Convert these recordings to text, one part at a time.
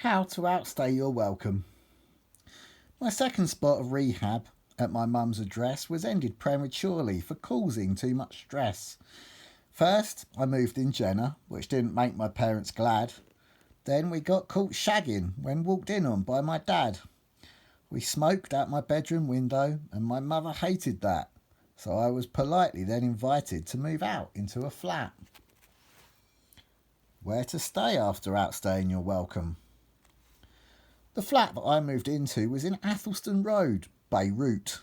How to outstay your welcome. My second spot of rehab at my mum's address was ended prematurely for causing too much stress. First, I moved in Jenna, which didn't make my parents glad. Then we got caught shagging when walked in on by my dad. We smoked out my bedroom window and my mother hated that, so I was politely then invited to move out into a flat. Where to stay after outstaying your welcome? The flat that I moved into was in Athelstan Road, Beirut.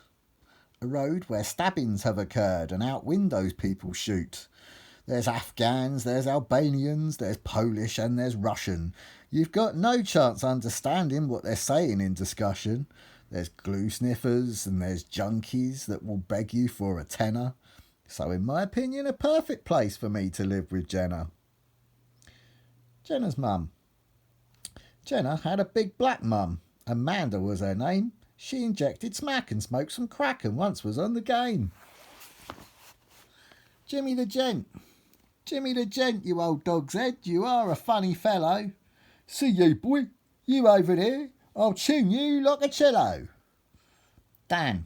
A road where stabbings have occurred and out windows people shoot. There's Afghans, there's Albanians, there's Polish and there's Russian. You've got no chance understanding what they're saying in discussion. There's glue sniffers and there's junkies that will beg you for a tenner. So in my opinion, a perfect place for me to live with Jenna. Jenna's mum. Jenna had a big black mum. Amanda was her name. She injected smack and smoked some crack and once was on the game. Jimmy the Gent. Jimmy the Gent, you old dog's head, you are a funny fellow. See you, boy, you over there, I'll tune you like a cello. Dan.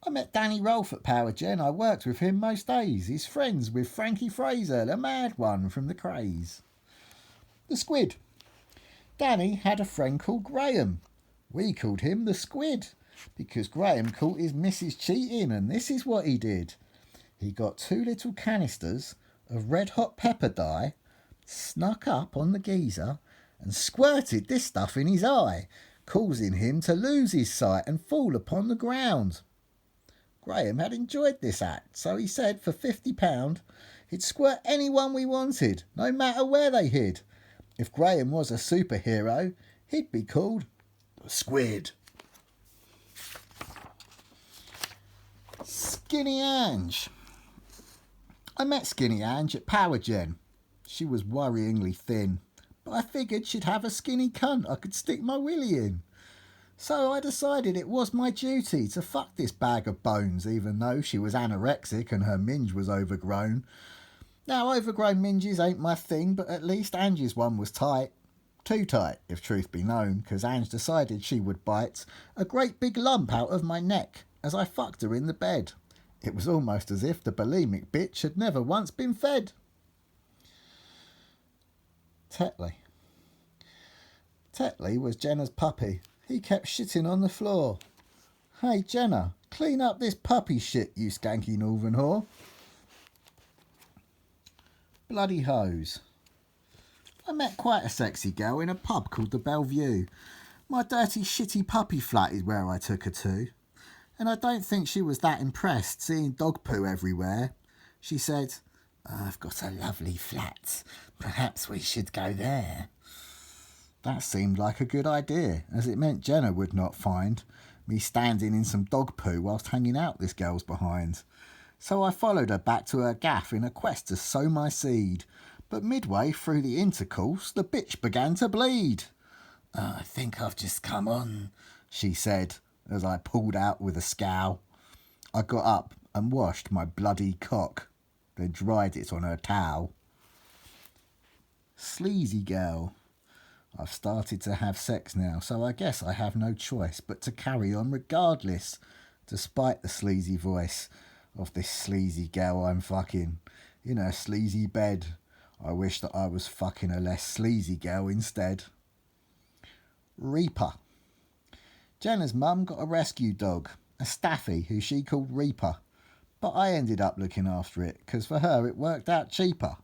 I met Danny Rolfe at Power Gen. I worked with him most days. He's friends with Frankie Fraser, the mad one from The Craze. The Squid. Danny had a friend called Graham. We called him the Squid because Graham caught his missus cheating, and this is what he did. He got 2 little canisters of red hot pepper dye, snuck up on the geezer and squirted this stuff in his eye, causing him to lose his sight and fall upon the ground. Graham had enjoyed this act, so he said for £50 he'd squirt anyone we wanted, no matter where they hid. If Graham was a superhero, he'd be called the Squid. Skinny Ange. I met Skinny Ange at Power Gen. She was worryingly thin, but I figured she'd have a skinny cunt I could stick my willy in. So I decided it was my duty to fuck this bag of bones, even though she was anorexic and her minge was overgrown. Now, overgrown minges ain't my thing, but at least Angie's one was tight. Too tight, if truth be known, because Ange decided she would bite a great big lump out of my neck as I fucked her in the bed. It was almost as if the bulimic bitch had never once been fed. Tetley. Tetley was Jenna's puppy. He kept shitting on the floor. Hey, Jenna, clean up this puppy shit, you skanky northern whore. Bloody hose. I met quite a sexy girl in a pub called the Bellevue. My dirty shitty puppy flat is where I took her to. And I don't think she was that impressed seeing dog poo everywhere. She said, I've got a lovely flat. Perhaps we should go there. That seemed like a good idea, as it meant Jenna would not find me standing in some dog poo whilst hanging out this girl's behind. So I followed her back to her gaff in a quest to sow my seed. But midway through the intercourse, the bitch began to bleed. I think I've just come on, she said, as I pulled out with a scowl. I got up and washed my bloody cock, then dried it on her towel. Sleazy girl. I've started to have sex now, so I guess I have no choice but to carry on regardless, despite the sleazy voice of this sleazy girl I'm fucking in her sleazy bed. I wish that I was fucking a less sleazy girl instead. Reaper. Jenna's mum got a rescue dog, a staffy who she called Reaper, but I ended up looking after it because for her it worked out cheaper.